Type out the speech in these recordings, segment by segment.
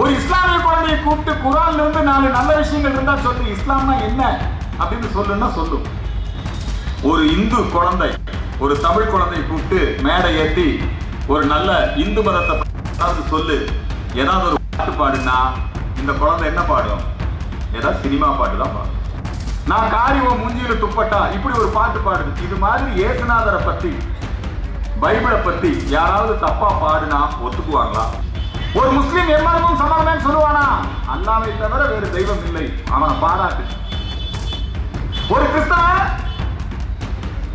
ஒரு இஸ்லாமிய குழந்தையை கூப்பிட்டு குர்ஆன்ல இருந்து 4 நல்ல விஷயங்கள் இருந்தா சொல்லு, இஸ்லாம்னா என்ன அப்படின்னு சொல்லுன்னா சொல்லும். ஒரு இந்து குழந்தை ஒரு தமிழ் குழந்தையை கூப்பிட்டு மேடை ஏற்றி ஒரு நல்ல இந்து மதத்தை சொல்லு, ஏதாவது ஒரு பாட்டு பாடுனா இந்த குழந்தை என்ன பாடும்? ஏதாவது சினிமா பாட்டு தான் பாடும். நான் காரியம் மூஞ்சியில துப்பட்டா இப்படி ஒரு பாட்டு பாடுது. இது மாதிரி இயேசுநாதரை பத்தி பைபிளை பத்தி யாராவது தப்பா பாடுனா ஒத்துக்குவாங்களா? ஒரு முஸ்லீம் எம்மதமும் சமமே சொல்லுவானா? அல்லாஹ்வை தவிர வேறு தெய்வம் இல்லை, அவனை பாராட்டு. ஒரு கிறிஸ்தவன்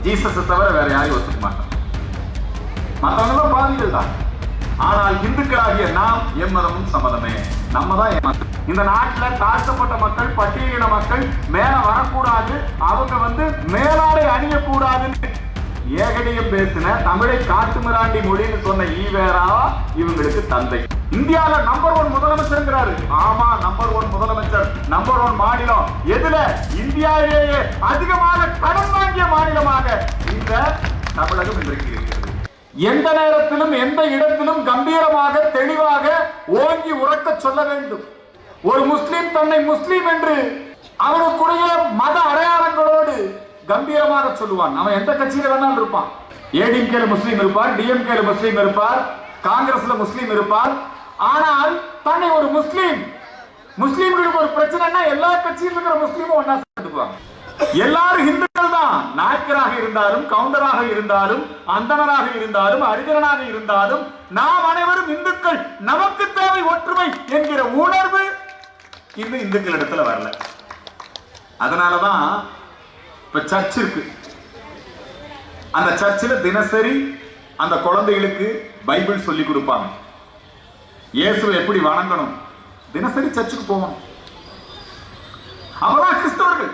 ஜீசஸை தவிர வேற யாரையும் ஒத்துக்க மாட்டான். மற்றவங்களும் பாதிகள் தான். ஆனால் இந்துக்களாகிய நாம் எம்மதமும் சம்மதமே, நம்ம தான் ஏமாத்து. இந்த நாட்டில் தாழ்த்தப்பட்ட மக்கள், பட்டியலின மக்கள் மேல வரக்கூடாது, அவங்க மேலாடை அணியக்கூடாதுன்னு ஏகடியம் பேசின தமிழை காட்டு மிராண்டி மொழின்னு சொன்ன ஈவேரா இவங்களுக்கு தந்தை. இந்தியால நம்பர் 1 முதலமைச்சர். ஆமா, நம்பர் 1 முதலமைச்சர், நம்பர் 1 மாநிலம் எதுல? இந்தியாவிலேயே அதிகமாக கடன் வாங்கிய மாநிலமாக இந்த தமிழகம் இன்றைக்கு இருக்கிறது. எந்த நேரத்திலும் எந்த இடத்திலும் கம்பீரமாக தெளிவாக ஓங்கி உறக்க சொல்ல வேண்டும். ஒரு முஸ்லிம் தன்னை முஸ்லிம் என்று அவனுக்குரிய மத அடையாளங்களோடு கம்பீரமாக சொல்லுவான். அவன் எந்த கட்சியில வேணாலும் இருப்பான். ஏடிஎம்கேல முஸ்லீம் இருப்பார், டிஎம்கேல முஸ்லீம் இருப்பார், காங்கிரஸ்ல முஸ்லீம் இருப்பார். ஆனால் தன்னை ஒரு முஸ்லீம்களுக்கு ஒரு பிரச்சனைனா எல்லா கட்சியில் இருக்கிற முஸ்லீமும் ஒன்னா சேர்ந்துக்குவாங்க. எல்லாரும் இந்துக்கள் தான். நாயக்கராக இருந்தாலும், கவுண்டராக இருந்தாலும், அந்தனராக இருந்தாலும், அரிஜனாக இருந்தாலும் நாம் அனைவரும் இந்துக்கள், நமக்கு தேவை ஒற்றுமை என்கிற உணர்வு இன்னும் இந்துக்கள் இடத்துல வரல. அதனாலதான் இப்ப சர்ச் இருக்கு. அந்த சர்ச்சில் தினசரி அந்த குழந்தைகளுக்கு பைபிள் சொல்லி கொடுப்பாங்க. இயேசுவை எப்படி வணங்கணும் தினசரி சர்ச்சுக்கு போகணும். அவதான் கிறிஸ்தவர்கள்.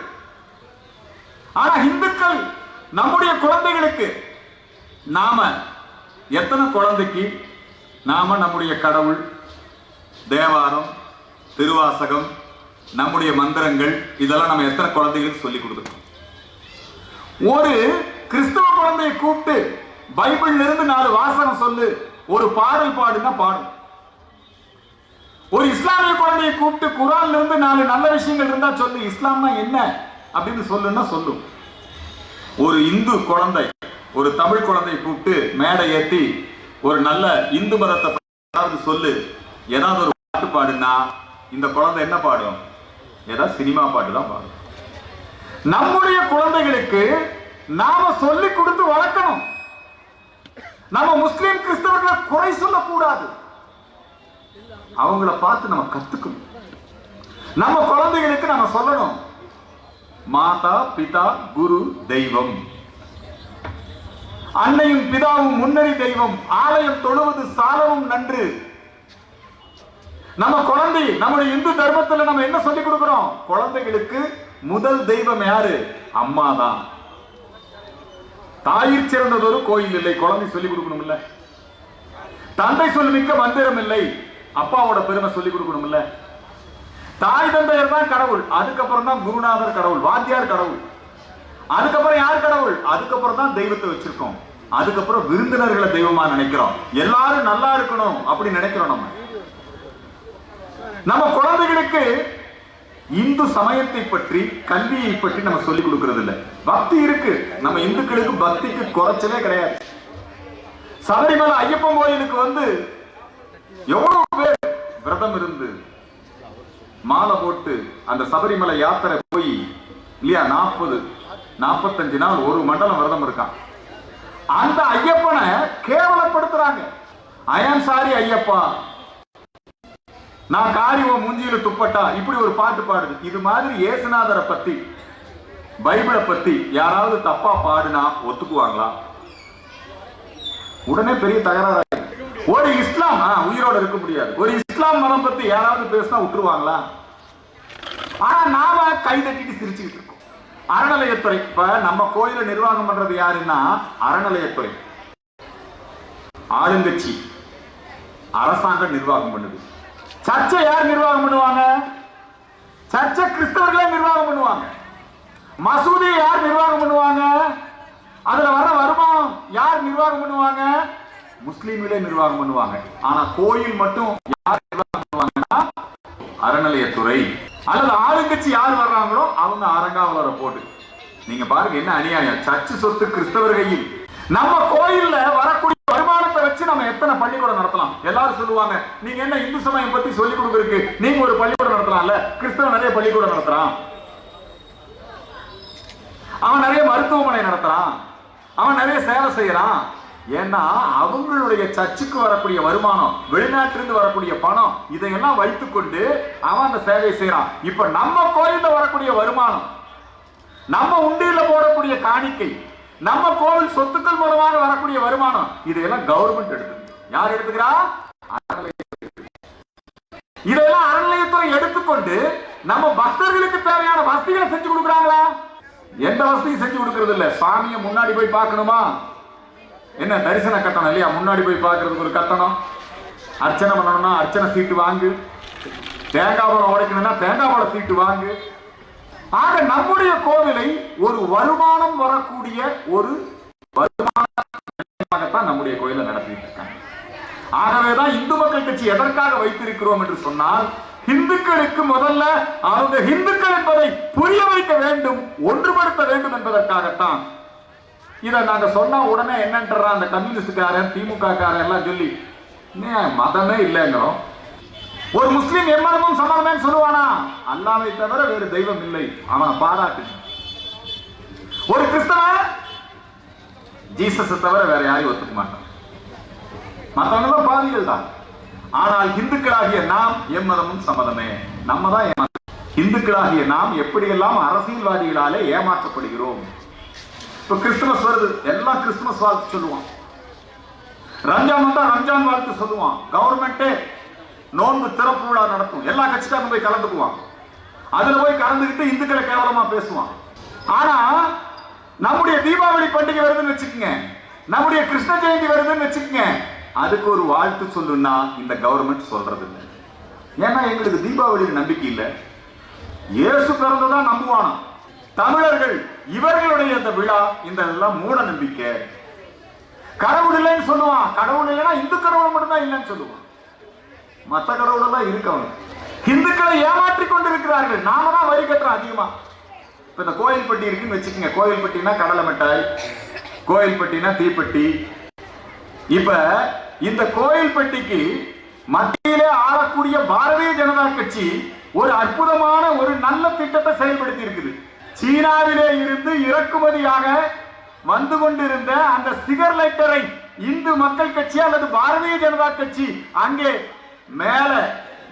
ஆனா இந்துக்கள் நம்முடைய குழந்தைகளுக்கு நாம எத்தனை குழந்தைக்கு நாம நம்முடைய கடவுள், தேவாரம், திருவாசகம், நம்முடைய மந்திரங்கள் இதெல்லாம் நம்ம எத்தனை குழந்தைகளுக்கு சொல்லி கொடுத்துருக்கோம்? ஒரு கிறிஸ்தவ குழந்தையை கூப்பிட்டு பைபிள்ல இருந்து 4 வாசகம் சொல்லு, ஒரு பாடல் பாடுனா பாடும். ஒரு இஸ்லாமிய குழந்தையை கூப்பிட்டு குர்ஆன்ல இருந்து 4 நல்ல விஷயங்கள் இருந்தா சொல்லு, இஸ்லாம்னா என்ன அப்படின்னு சொல்லுன்னா சொல்லும். ஒரு இந்து குழந்தை ஒரு தமிழ் குழந்தையை கூப்பிட்டு மேடை ஏற்றி ஒரு நல்ல இந்து மதத்தை சொல்லு, ஏதாவது ஒரு பாட்டு பாடுனா இந்த குழந்தை என்ன பாடும்? ஏதாவது சினிமா பாட்டு தான் பாடும். நம்முடைய குழந்தைகளுக்கு நாம சொல்லி கொடுத்து வளர்க்கணும். நம்ம முஸ்லிம் கிறிஸ்தவர்களை குறை சொல்லக்கூடாது. அவங்கள பார்த்து நம்ம கத்துக்கணும். நம்ம குழந்தைகளுக்கு நம்ம சொல்லணும், மாதா பிதா குரு தெய்வம், அன்னையும் பிதாவும் முன்னறி தெய்வம், ஆலயம் தொழுவது சாலவும் நன்று. நம்ம குழந்தை நம்முடைய இந்து தர்மத்தில் நம்ம என்ன சொல்லி கொடுக்கிறோம்? குழந்தைகளுக்கு முதல் தெய்வம் யாரு? அம்மா தான். தாயிற் சிறந்ததொரு கோயில் இல்லை, குழந்தை சொல்லி கொடுக்கணும்ல. தந்தை சொல்மிக்க மந்திரம் இல்லை, அப்பாவோட பெருமை சொல்லி கொடுக்கணும்ல. தாய் தந்தையர் தான் கடவுள், அதுக்கப்புறம் தான் குருநாதர் கடவுள், வாத்தியார் கடவுள், அதுக்கப்புறம் யார் கடவுள்? அதுக்கப்புறம் தான் தெய்வத்தை வச்சிருக்கோம். அதுக்கப்புறம் விருந்தினர்களை தெய்வமா நினைக்கிறோம். எல்லாரும் நல்லா இருக்கணும் அப்படி நினைக்கிறோம். நம்ம குழந்தைகளுக்கு இந்து சமயத்தை பற்றி, கல்வியை பற்றி நம்ம சொல்லிக் கொடுக்கிறது இல்லை. பக்தி இருக்கு, நம்ம இந்துக்களுக்கு பக்திக்கு குறைச்சலே கிடையாது. சபரிமலை ஐயப்பன் கோயிலுக்கு எவ்வளவு பேர் விரதம் இருந்து மாலை போட்டு அந்த சபரிமலை யாத்திரை போய் இல்லையா 40-45 நாள் ஒரு மண்டலம் விரதம் இருக்கான். அந்த ஐயப்பனை கேவலப்படுத்துறாங்க. ஐயம் சாரி ஐயப்பா, நான் காரியம் மூஞ்சியில துப்பட்டா இப்படி ஒரு பாட்டு பாடுது. இது மாதிரி இயேசுநாதரை பத்தி பைபிளை பத்தி யாராவது தப்பா பாடுனா ஒத்துக்குவாங்களா? உடனே பெரிய தகராறு. ஒரு இஸ்லாம் உயிரோட இருக்க முடியாது. ஒரு இஸ்லாம் மதம் பத்தி யாராவது பேசினா விட்டுருவாங்களா? ஆனா நாம கை தட்டிட்டு சிரிச்சுக்கிட்டு இருக்கோம். அறநிலையத்துறை, இப்ப நம்ம கோயிலை நிர்வாகம் பண்றது யாருன்னா அறநிலையத்துறை. ஆளுங்கட்சி அரசாங்கம் நிர்வாகம் பண்ணுது. சர்ச்சை யார் நிர்வாகம் பண்ணுவாங்க? சர்ச்சை கிறிஸ்தவர்களே நிர்வாகம் பண்ணுவாங்க. மசூதி யார் நிர்வாகம் பண்ணுவாங்க? அதுல வர வருமானம் யார் நிர்வாகம் பண்ணுவாங்க? முஸ்லீம்களே நிர்வாகம் பண்ணுவாங்க. ஆனா கோயில் மட்டும் யார் நிர்வாகம் பண்ணுவாங்கன்னா அறநிலையத்துறை அல்லது ஆளுங்கட்சி யார் வர்றாங்களோ அவங்க அறங்காவலரை போட்டு. நீங்க பாருங்க என்ன அநியாயம். சர்ச்சு சொத்து கிறிஸ்தவர் கையில். நம்ம கோயில்ல வரக்கூடிய வருமானத்தை வச்சு நம்ம எத்தனை பள்ளிக்கூடம் நடத்தலாம். எல்லாரும் சொல்லுவாங்க, நீங்க என்ன இந்து சமயம் பத்தி சொல்லிக் கொடுக்கறதுக்கு நீங்க ஒரு பள்ளிக்கூடம் நடத்தலாம்ல. கிறிஸ்தவ நிறைய பள்ளிக்கூடம் நடத்துறான், அவன் நிறைய மருத்துவமனை நடத்துறான், அவன் நிறைய சேவை செய்யறான். ஏன்னா அவங்களுடைய சர்ச்சுக்கு வரக்கூடிய வருமானம், வெளிநாட்டிலிருந்து வரக்கூடிய பணம், இதையெல்லாம் வைத்துக்கொண்டு அவன் அந்த சேவை செய்யறான். இப்ப நம்ம கோயில்ல வரக்கூடிய வருமானம், நம்ம உண்டியில போடக்கூடிய காணிக்கை, நம்ம கோவில் சொத்துக்கள் மூலமாக வரக்கூடிய வருமானம், இதையெல்லாம் கவர்மெண்ட் எடுத்து. யார் எடுத்துக்கிறா? இதெல்லாம் அறநிலையத்துறை எடுத்துக்கொண்டு நம்ம பக்தர்களுக்கு தேவையான வசதிகளை செஞ்சு கொடுக்குறாங்களா? எந்த வசதியும் செஞ்சு கொடுக்கறது இல்ல. சாமியை முன்னாடி போய் பார்க்கணுமா? என்ன தரிசன கட்டணம் இல்லையா? முன்னாடி போய் பார்க்கறதுக்கு ஒரு கட்டணம். அர்ச்சனை பண்ணணும்னா அர்ச்சனை சீட்டு வாங்கு, தேங்காய் பழம் உடைக்கணும்னா தேங்காய் பழ சீட்டு வாங்கு. ஆக நம்முடைய கோவிலை ஒரு வருமானம் வரக்கூடிய ஒரு வருமானத்தான் நம்முடைய கோயிலை நடத்திட்டு இருக்காங்க. ஆகவேதான் இந்து மக்கள் கட்சி எதற்காக வைத்திருக்கிறோம் என்று சொன்னால், இந்துக்களுக்கு முதல்ல அவங்க இந்துக்கள் என்பதை புரிய வைக்க வேண்டும், ஒன்றுபடுத்த வேண்டும் என்பதற்காகத்தான். இதை நாங்க சொன்னா உடனே என்னன்ற அந்த கம்யூனிஸ்டுக்காரன் திமுக காரன் எல்லாம் சொல்லி மதமே இல்லைங்கிறோம். ஒரு முஸ்லீம் எம்மதமும் சமமே சொல்லுவானா? அல்லாஹ்வை தவிர வேறு தெய்வம் இல்லை, அவனை பாராட்டு. ஒரு கிறிஸ்தவ ஜீசஸ் தவிர வேற யாரையும் ஒத்துக்க மாட்டான். மற்றவங்க பாதிகள் தான். ஆனால் இந்துக்களாகிய நாம் எம்மதமும் சம்மதமே, நம்ம தான் இந்துக்களாகிய நாம் எப்படியெல்லாம் அரசியல்வாதிகளாலே ஏமாற்றப்படுகிறோம். இப்ப கிறிஸ்துமஸ் வருது, எல்லாம் கிறிஸ்துமஸ் வாழ்த்து சொல்லுவான். ரம்ஜான் வந்தா ரம்ஜான் வாழ்த்து சொல்லுவான். கவர்மெண்டே நோன்பு திறப்பு விழா நடத்தும், எல்லா கட்சிக்காரும் போய் கலந்துக்குவான். அதுல போய் கலந்துக்கிட்டு இந்துக்களை கேவலமா பேசுவான். ஆனா நம்முடைய தீபாவளி பண்டிகை வருதுன்னு வச்சுக்கோங்க, நம்முடைய கிருஷ்ண ஜெயந்தி வருதுன்னு வச்சுக்கோங்க, அதுக்கு ஒரு வாழ்த்து சொல்லுன்னா இந்த கவர்மெண்ட் சொல்றது இல்லை. ஏன்னா எங்களுக்கு தீபாவளியில் நம்பிக்கை இல்லை, இயேசு பிறந்ததான் நம்புவானா. தமிழர்கள் இவர்களுடைய இந்த விழா இந்த எல்லாம் மூட நம்பிக்கை. கடவுள் இல்லைன்னு சொல்லுவான். கடவுள் இல்லைன்னா இந்து கடவுள் மட்டும்தான் இல்லைன்னு சொல்லுவான். மற்ற கடவுள் எல்லாம் இருக்கவங்க இந்துக்களை ஏமாற்றி கொண்டிருக்கிறார்கள். நாம தான் வரி கட்டுறோம் அதிகமா. இப்ப இந்த கோயில்பட்டி இருக்குன்னு வச்சுக்கோங்க. கோயில்பட்டினா கடலை மிட்டாய், கோயில்பட்டினா தீப்பெட்டி. இப்ப இந்த கோயில்பட்டிக்கு மத்தியிலே ஆளக்கூடிய பாரதிய ஜனதா கட்சி ஒரு அற்புதமான ஒரு நல்ல திட்டத்தை செயல்படுத்தி இருக்குது. சீனாவிலே இருந்து இறக்குமதியாக வந்து கொண்டிருந்த அந்த சிகர் லைட்டரை இந்து மக்கள் கட்சி அல்லது பாரதிய ஜனதா கட்சி அங்கே மேல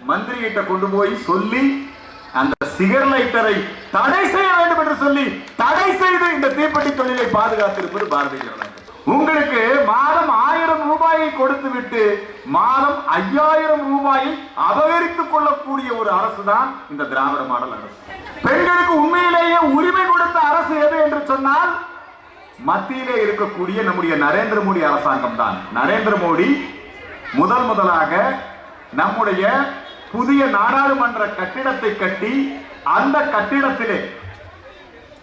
மந்திரி கிட்ட கொண்டு போய் சொல்லி அந்த சிகர் லைட்டரை தடை செய்ய வேண்டும் என்று சொல்லி தடை செய்து இந்த தீப்பெட்டி தொழிலை பாதுகாத்திருப்பது பாரதிய ஜனதா கட்சி. உங்களுக்கு மாதம் 1000 ரூபாயை கொடுத்து விட்டு மாதம் 5000 ரூபாயை அபகரித்துக் கொள்ளக்கூடிய ஒரு அரசு தான் இந்த திராவிட மாடல் அரசு. பெண்களுக்கு உண்மையிலேயே உரிமை கொடுத்த அரசு எது என்று சொன்னால் மத்தியிலே இருக்கக்கூடிய நம்முடைய நரேந்திர மோடி அரசாங்கம் தான். நரேந்திர மோடி முதலாக நம்முடைய புதிய நாடாளுமன்ற கட்டிடத்தை கட்டி அந்த கட்டிடத்திலே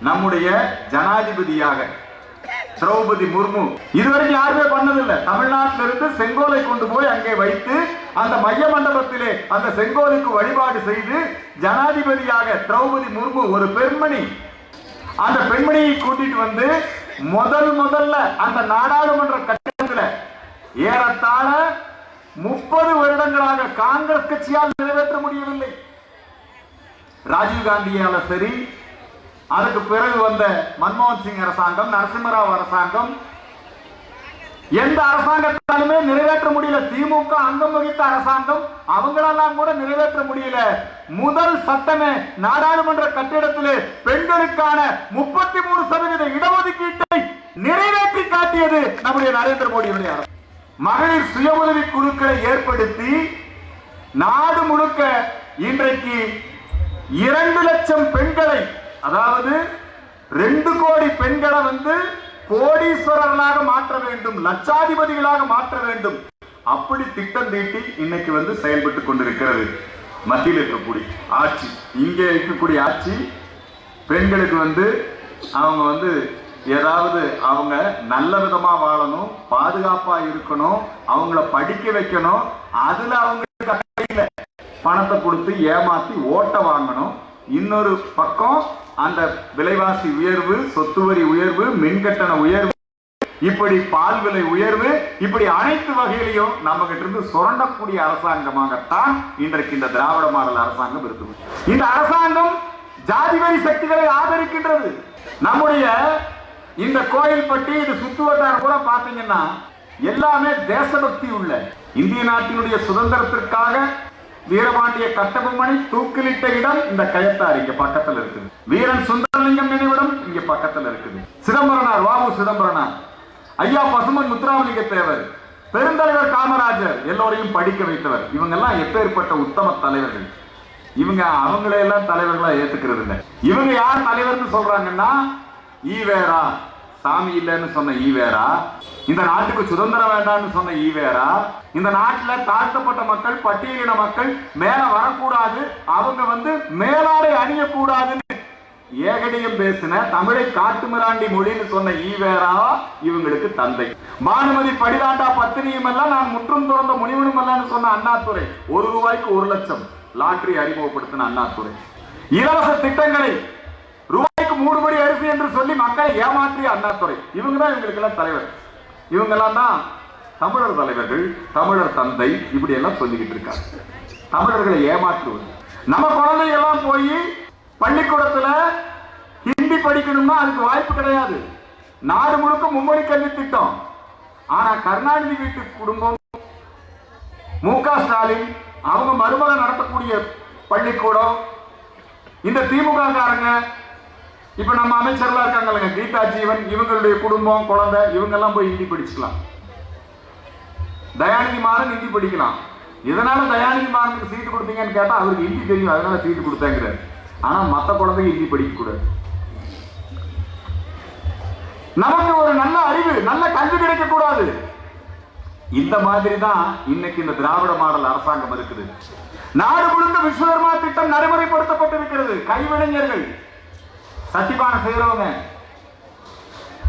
நம்முடைய ஜனாதிபதியாக திரௌபதி முர்மு இதுவரைக்கும் யாருமே பண்ணதில்லை. தமிழ்நாட்டிலிருந்து செங்கோலை கொண்டு போய் அங்கே வைத்து அந்த மைய மண்டபத்திலே அந்த செங்கோலுக்கு வழிபாடு செய்து ஜனாதிபதியாக திரௌபதி முர்மு ஒரு பெண்மணி, அந்த பெண்மணியை கூட்டிட்டு வந்து முதல்ல அந்த நாடாளுமன்ற கட்டிடத்தில் ஏறத்தாழ 30 வருடங்களாக காங்கிரஸ் கட்சியால் நிறைவேற்ற முடியவில்லை. ராஜீவ்காந்தியால சரி, அதுக்கு பிறகு வந்த மன்மோகன் சிங் அரசாங்கம், நரசிம்மராவ் அரசாங்கம், எந்த அரசாங்கத்தாலுமே நிறைவேற்ற முடியல. திமுக அங்கம் வகித்த அரசாங்கம் அவங்களெல்லாம் கூட நிறைவேற்ற முடியல. முதல் சட்டமே நாடாளுமன்ற கட்டிடத்திலே பெண்களுக்கான 33% இடஒதுக்கீட்டை நிறைவேற்றி காட்டியது நம்முடைய நரேந்திர மோடியுடைய அரசு. மகளிர் சுய உதவி குழுக்களை ஏற்படுத்தி நாடு முழுக்க இன்றைக்கு 2 லட்சம் பெண்களை, அதாவது 2 கோடி பெண்களை கோடீஸ்வரர்களாக மாற்ற வேண்டும், லட்சாதிபதிகளாக மாற்ற வேண்டும், அப்படி திட்டம் தீட்டி இன்னைக்கு செயல்பட்டு கொண்டிருக்கிறது மத்தியில் இருக்கக்கூடிய ஆட்சி. இங்கே இருக்கக்கூடிய ஆட்சி பெண்களுக்கு அவங்க ஏதாவது அவங்க நல்ல விதமா வாழணும், பாதுகாப்பா இருக்கணும், அவங்கள படிக்க வைக்கணும், அதுல அவங்களுக்கு பணத்தை கொடுத்து ஏமாத்தி ஓட்ட வாங்கணும். இன்னொரு பக்கம் அந்த விலைவாசி உயர்வு, சொத்து வரி உயர்வு, மின்கட்டண உயர்வு, இப்படி பால் விலை உயர்வு, இப்படி அனைத்து வகையிலையும் நம்ம கிட்ட இருந்து சுரண்டக்கூடிய அரசாங்கமாகத்தான் இன்றைக்கு இந்த திராவிட மாடல் அரசாங்கம் இருக்குது. இந்த அரசாங்கம் ஜாதி வரி சக்திகளை ஆதரிக்கின்றது. நம்முடைய இந்த கோயில்பட்டி, இது சுத்து வட்டாரம் கூட பாத்தீங்கன்னா எல்லாமே தேசபக்தி உள்ள, இந்திய நாட்டினுடைய சுதந்திரத்திற்காக வீரபாண்டிய கட்டபொம்மனை தூக்கிலிட்ட இடம் இந்த கயத்தாறு இங்க பக்கத்துல இருக்குது. வீரன் சுந்தரலிங்கம் நினைவிடம் இங்க பக்கத்துல இருக்குது. சிதம்பரனார், வாவு சிதம்பரனார், ஐயா பசுமன் முத்துராமலிங்க தேவர், பெருந்தலைவர் காமராஜர் எல்லோரையும் படிக்க வைத்தவர். இவங்க எல்லாம் எப்பேற்பட்ட உத்தம தலைவர்கள். இவங்க அவங்களையெல்லாம் தலைவர்களா ஏத்துக்கிறது இல்லை. இவங்க யார் தலைவர்னு சொல்றாங்கன்னா, ஈவேரா, சாமி இல்லைன்னு சொன்ன ஈவேரா, இந்த நாட்டுக்கு சுதந்திரம் வேண்டாம்னு சொன்ன ஈவேரா, இந்த நாட்டில் தாழ்த்தப்பட்ட மக்கள், பட்டியலின மக்கள் மேல வரக்கூடாது, அவங்க மேலாடை அணியக்கூடாதுன்னு ஏகடியம் பேசின, தமிழை காட்டுமிராண்டி மொழின்னு சொன்ன ஈவேரா இவங்களுக்கு தந்தை. பானுமதி படிதாண்டா பத்தினியும் எல்லாம் நான் முற்றும் துறந்த முனிவனும் எல்லாம் சொன்ன அண்ணாதுரை, ₹1 1,00,000 லாட்டரி அறிமுகப்படுத்தின அண்ணாதுரை. இலவச திட்டங்களை ரூபாய்க்கு 3 படி அரிசி என்று சொல்லி மக்களை ஏமாற்றிய அண்ணாதுரை. இவங்க தான் இவங்களுக்கு எல்லாம் தலைவர். இவங்க எல்லாம் தான் தமிழர் தலைவர்கள், தமிழர் தந்தை, இப்படி எல்லாம் சொல்லிக்கிட்டு இருக்காங்க. தமிழர்களை ஏமாற்றுவது. நம்ம குழந்தைகள்லாம் போய் பள்ளிக்கூடத்துல ஹிந்தி படிக்கணும்னா அதுக்கு வாய்ப்பு கிடையாது. நாடு முழுக்க மும்மொழி கல்வி திட்டம். ஆனா கருணாநிதி வீட்டு குடும்பம், மு.க. ஸ்டாலின் அவங்க மருமக நடத்தக்கூடிய பள்ளிக்கூடம், இந்த திமுக காரங்க, இப்ப நம்ம அமைச்சர்லாம் இருக்காங்க கீதா ஜீவன், இவங்களுடைய குடும்பம், குழந்தை, இவங்க எல்லாம் போய் ஹிந்தி படிச்சுக்கலாம். தயாநிதி மாறன் ஹிந்தி படிக்கலாம். இதனால தயாநிதி மாறனுக்கு சீட்டு கொடுத்தீங்கன்னு கேட்டா அவருக்கு ஹிந்தி தெரியும், அதனால சீட்டு கொடுத்தாங்கிறார். ஆனா மத்த குழந்தைங்க ஹிந்தி படிக்க கூடாது. நமக்கு ஒரு நல்ல அறிவு, நல்ல கல்வி கிடைக்க கூடாது. இந்த மாதிரி தான் இன்னைக்கு இந்த திராவிட மாடல் அரசாங்கம் இருக்குது. நாடு முழுக்க விஸ்வகர்மா திட்டம் நடைமுறைப்படுத்தப்பட்டிருக்கிறது. கைவினைஞர்கள், சட்டிபான செய்யறவங்க,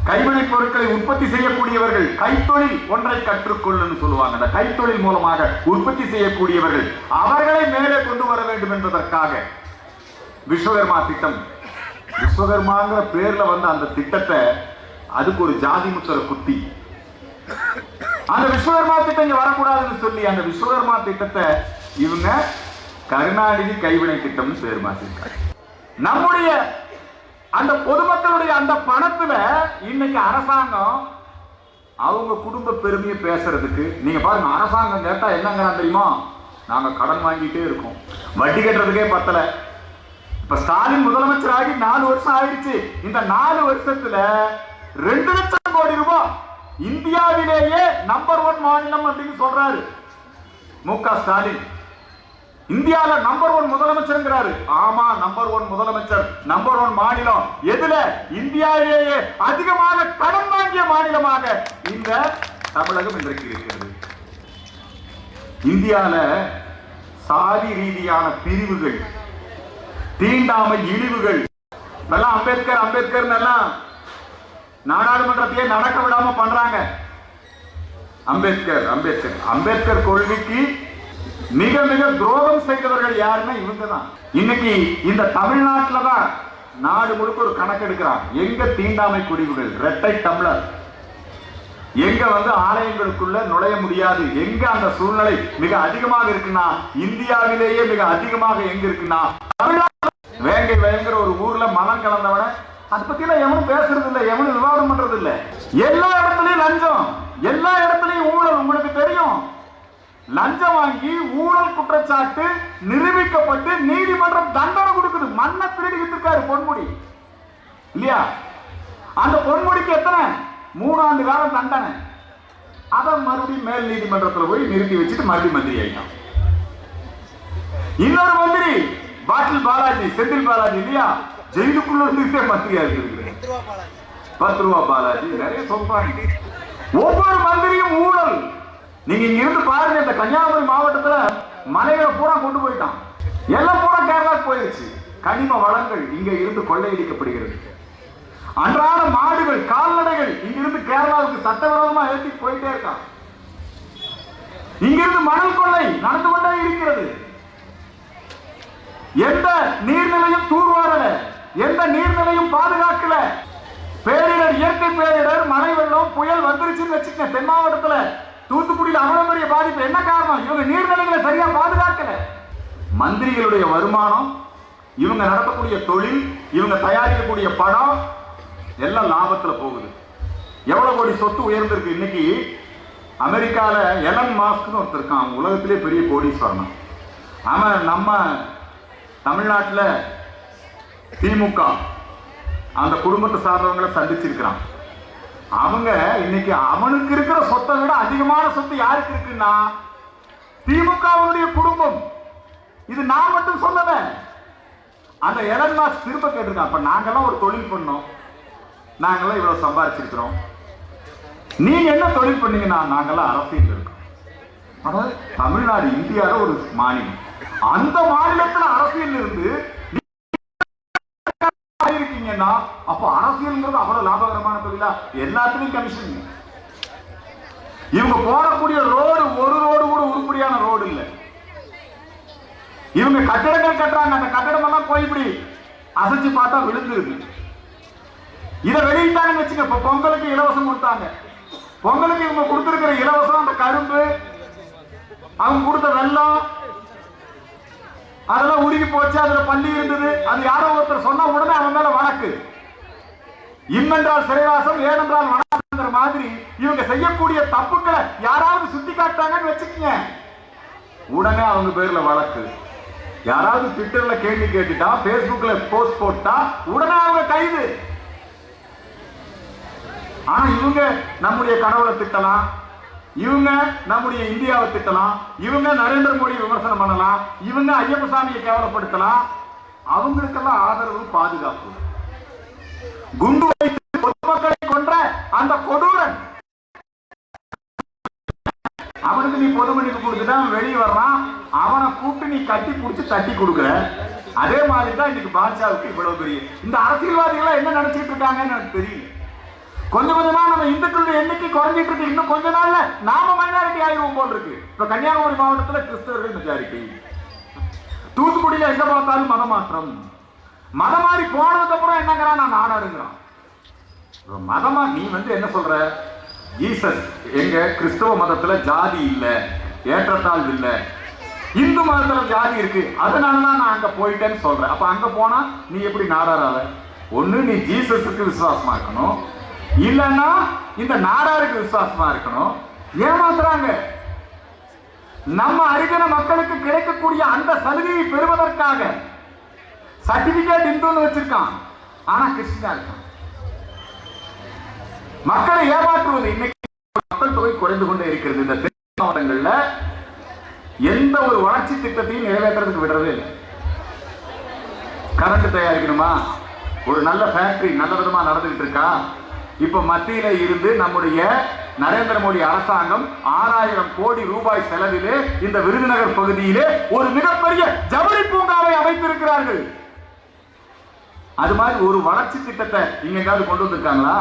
கைவினை பொருட்களை உற்பத்தி செய்யக்கூடியவர்கள், கைத்தொழில் ஒன்றை கற்றுக்கொள்ளுன்னு சொல்லுவாங்க. அந்த கைத்தொழில் மூலமாக உற்பத்தி செய்யக்கூடியவர்கள், அவர்களை மேலே கொண்டு வர வேண்டும் என்பதற்காக விஸ்வகர்மா திட்டம். விஸ்வகர்மாங்கிற பேர்ல அந்த திட்டத்தை அதுக்கு ஒரு ஜாதி முத்திரை குத்தி அந்த விஸ்வகர்மா திட்டம் இங்க வரக்கூடாதுன்னு சொல்லி அந்த விஸ்வகர்மா திட்டத்தை இவங்க கருணாநிதி கைவினை திட்டம் பேர் மாற்றிருக்காங்க. நம்முடைய அந்த பொதுமக்களுடைய அந்த பணத்துல இன்னைக்கு அரசாங்கம் அவங்க குடும்ப பெருமையை பேசுறதுக்கு, நீங்க பாருங்க, அரசாங்கம் கேட்டா என்னங்கிறான் தெரியுமா, நாங்க கடன் வாங்கிட்டே இருக்கோம், வட்டி கட்டுறதுக்கே பத்தல. இப்ப ஸ்டாலின் முதலமைச்சர் ஆகி 4 வருஷம் ஆயிடுச்சு. இந்த 4 வருஷத்துல 2 லட்சம் கோடி ரூபாய் இந்தியாவிலேயே நம்பர் 1 மாநிலம் அப்படின்னு சொல்றாரு மு.க. ஸ்டாலின். இந்தியால நம்பர் 1 முதலமைச்சர். ஆமா, நம்பர் 1 முதலமைச்சர், நம்பர் 1 மாநிலம் எதுல? இந்தியாவிலேயே அதிகமாக கடன் வாங்கிய மாநிலமாக இந்த தமிழகம் இன்றைக்கு இருக்கிறது. இந்தியால சாதி ரீதியான பிரிவுகள், தீண்டாமை, இழிவுகள் எல்லாம் அம்பேத்கர் எல்லாம் நாடாளுமன்றத்தையே நடக்க விடாம பண்றாங்க. அம்பேத்கர் கொள்கைக்கு மிக மிக துரோகம் செய்தவர்கள் யாருன்னா இவங்க தான். இன்னைக்கு இந்த தமிழ்நாட்டில் தான் நாடு முழுக்க ஒரு கணக்கு எடுக்கிறான். எங்க தீண்டாமை குடிவுகள், இரட்டை டம்ளர், எங்க ஆலயங்களுக்குள்ள நுழைய முடியாது, எங்க அந்த சூழ்நிலை மிக அதிகமாக இருக்குன்னா, இந்தியாவிலேயே மிக அதிகமாக எங்க இருக்குன்னா தமிழ்நாடு. வேங்கை வயங்கிற ஒரு ஊர்ல மனம் கலந்தவன அதை பத்தி எல்லாம் எவனும் பேசுறது இல்லை, எவனும் விவாதம் பண்றது இல்லை. எல்லா இடத்துலயும் லஞ்சம், எல்லா இடத்துலயும் ஊழல். உங்களுக்கு தெரியும், லஞ்சம் வாங்கி ஊழல் குற்றச்சாட்டு நிரூபிக்கப்பட்டு நீதிமன்றம் தண்டனை கொடுக்குது. மண்ணை திருடி வித்துருக்காரு பொன்முடி இல்லையா? அந்த பொன்முடிக்கு எத்தனை 3 ஆண்டு காலம் தண்டனை. அதை மறுபடியும் மேல் நீதிமன்றத்தில் போய் நிறுத்தி வச்சுட்டு மறுபடியும் மந்திரி ஆயிட்டான். இன்னொரு மந்திரி பாட்டில் பாலாஜி, செந்தில் பாலாஜி இல்லையா, ஜெயிலுக்குள்ள இருந்துட்டே மந்திரியா இருக்கு. 10 ரூபா பாலாஜி, நிறைய சொல்றாங்க. ஒவ்வொரு மந்திரியும் ஊழல். நீங்க இங்க இருந்து பாருங்க, இந்த கன்னியாகுமரி மாவட்டத்துல மலைகளை பூரா கொண்டு போயிட்டான். எல்லாம் பூரா கேரளாக்கு போயிருச்சு. கனிம வளங்கள் இங்க இருந்து கொள்ளையடிக்கப்படுகிறது. அன்றாட மாடுகள், கால்நடைகள் இங்கிருந்து கேரளாவுக்கு சட்டவிரோதமா ஏற்றி போயிட்டே இருக்கான். இங்கிருந்து மணல் கொள்ளை நடந்து கொண்டே இருக்கிறது. எந்த நீர்நிலையும் தூர்வாரல, எந்த நீர்நிலையும் பாதுகாக்கல. பேரிடர், இயற்கை பேரிடர், மழை வெள்ளம், புயல் வந்துருச்சுன்னு வச்சுக்கங்க. தென் மாவட்டத்துல தூத்துக்குடியில் அவ்வளவு பெரிய பாதிப்பு. என்ன காரணம்? இவங்க நீர்நிலைகளை சரியா பாதுகாக்கல. மந்திரிகளுடைய வருமானம், இவங்க நடத்தக்கூடிய தொழில், இவங்க தயாரிக்கக்கூடிய படம் எல்லாம் லாபத்துல போகுது. எவ்வளவு கோடி சொத்து உயர்ந்திருக்கு. இன்னைக்கு அமெரிக்கால எலன் மாஸ்க்னு ஒருத்தர் இருக்கான், உலகத்திலே பெரிய கோடீஸ்வரன். அவன் நம்ம தமிழ்நாட்டில் திமுக அந்த குடும்பத்தை சார்ந்தவங்களை சந்திச்சிருக்கிறான். அவங்க இன்னைக்கு அவனுக்கு இருக்கிற சொத்தை விட அதிகமான சொத்து யாருக்கு இருக்குன்னா திமுகவுடைய குடும்பம். இது நான் மட்டும் சொல்லல, அந்த எலன் மாஸ்க் திரும்ப கேட்டிருக்கான். அப்ப நாங்கெல்லாம் ஒரு தொழில் பண்ணோம், நாங்கெல்லாம் இவ்வளவு சம்பாதிச்சிருக்கிறோம், நீங்க என்ன தொழில் பண்ணீங்கன்னா நாங்கெல்லாம் அரசியல் இருக்கோம். அதாவது தமிழ்நாடு இந்தியாவில் ஒரு மாநிலம், அந்த மாநிலத்தில் அரசியல் இருந்து இருக்கீங்கன்னா அப்ப அரசியல்ங்கிறது அவ்வளவு லாபகரமான தொழிலா? எல்லாத்துலயும் கமிஷன். இவங்க போடக்கூடிய ரோடு ஒரு ரோடு கூட உருப்படியான ரோடு இல்லை. இவங்க கட்டடங்கள் கட்டுறாங்க, அந்த கட்டடம் எல்லாம் போய் இப்படி அசைச்சு பார்த்தா விழுந்துருக்கு. இதை வெளியிட்டாங்கன்னு வச்சுங்க. இப்ப பொங்கலுக்கு இலவசம் கொடுத்தாங்க. பொங்கலுக்கு இவங்க கொடுத்திருக்கிற இலவசம் அந்த கரும்பு, அவங்க கொடுத்த வெள்ளம் அதெல்லாம் உருகி போச்சு. அதுல பள்ளி இருந்தது. அது யாரோ ஒருத்தர் சொன்னா உடனே அவன் மேல வழக்கு. இம்மென்றால் சிறைவாசம், ஏனென்றால் வனங்கிற மாதிரி இவங்க செய்யக்கூடிய தப்புக்களை யாராவது சுட்டி காட்டாங்கன்னு வச்சுக்கீங்க, உடனே அவங்க பேர்ல வழக்கு. யாராவது ட்விட்டர்ல கேள்வி கேட்டுட்டா, பேஸ்புக்ல போஸ்ட் போட்டா உடனே அவங்க கைது. ஆனா இவங்க நம்முடைய கனவுல திட்டலாம், இவங்க நம்முடைய இந்தியாவை திட்டலாம், இவங்க நரேந்திர மோடி விமர்சனம் பண்ணலாம், இவங்க ஐயப்பசாமியை கேவலப்படுத்தலாம். அவங்களுக்கெல்லாம் ஆதரவு, பாதுகாப்பு. குண்டு வைத்து பொதுமக்களை கொன்ற அந்த கொடூரன், அவனுக்கு நீ பொது மன்னிப்பு கொடுத்துட்டு அவன் வெளியே வர்றான், அவனை கூப்பிட்டு நீ கட்டி பிடிச்சி தட்டி கொடுக்குற. அதே மாதிரி தான் இன்னைக்கு பாட்ஷாவுக்கு இவ்வளவு பெரிய. இந்த அரசியல்வாதிகள் என்ன நினைச்சிட்டு இருக்காங்கன்னு எனக்கு தெரியல. கொஞ்சம் கொஞ்சமா நம்ம இந்துக்களுடைய எண்ணிக்கை குறைஞ்சிட்டு இருக்கு. இன்னும் கொஞ்ச நாள்ல நாம மைனாரிட்டி ஆயிடுவோம் போல் இருக்கு. இப்ப கன்னியாகுமரி மாவட்டத்தில் கிறிஸ்தவர்கள் மெஜாரிட்டி, தூத்துக்குடியில எங்க பார்த்தாலும் மதமாற்றம். மதம் மாறி போனதுக்கு அப்புறம் என்னங்கிறான், நான் நாடாருங்கிறான். மதமா நீ என்ன சொல்ற? ஜீசஸ் எங்க கிறிஸ்தவ மதத்துல ஜாதி இல்ல, ஏற்றத்தாழ்வு இல்ல, இந்து மதத்துல ஜாதி இருக்கு, அதனாலதான் நான் அங்க போயிட்டேன்னு சொல்றேன். அப்ப அங்க போனா நீ எப்படி நாடாராத? ஒண்ணு நீ ஜீசஸுக்கு விசுவாசமா இருக்கணும், இல்லன்னா இந்த நாடாருக்கு விசுவாசமா இருக்கணும். ஏமாத்துறாங்க. நம்ம அருகின மக்களுக்கு கிடைக்கக்கூடிய அந்த சலுகையை பெறுவதற்காக சர்டிபிகேட் இந்துன்னு வச்சிருக்கான், ஆனா கிறிஸ்டினா இருக்கான். மக்களை ஏமாற்றுவது. இன்னைக்கு மக்கள் தொகை குறைந்து கொண்டே இருக்கிறது. இந்த தென் மாவட்டங்கள்ல எந்த ஒரு வளர்ச்சி திட்டத்தையும் நிறைவேற்றுறதுக்கு விடுறதே இல்லை. கரண்ட் தயாரிக்கணுமா, ஒரு நல்ல ஃபேக்டரி நல்ல விதமா நடந்துகிட்டு இருக்கா? இப்ப மத்தியில இருந்து நம்முடைய நரேந்திர மோடி அரசாங்கம் 6000 கோடி ரூபாய் செலவிலே இந்த விருதுநகர் பகுதியிலே ஒரு மிகப்பெரிய ஜவுளி பூங்காவை அமைத்திருக்கிறார்கள். அது மாதிரி ஒரு வளர்ச்சி திட்டத்தை இங்க எங்காவது கொண்டு வந்திருக்காங்களா?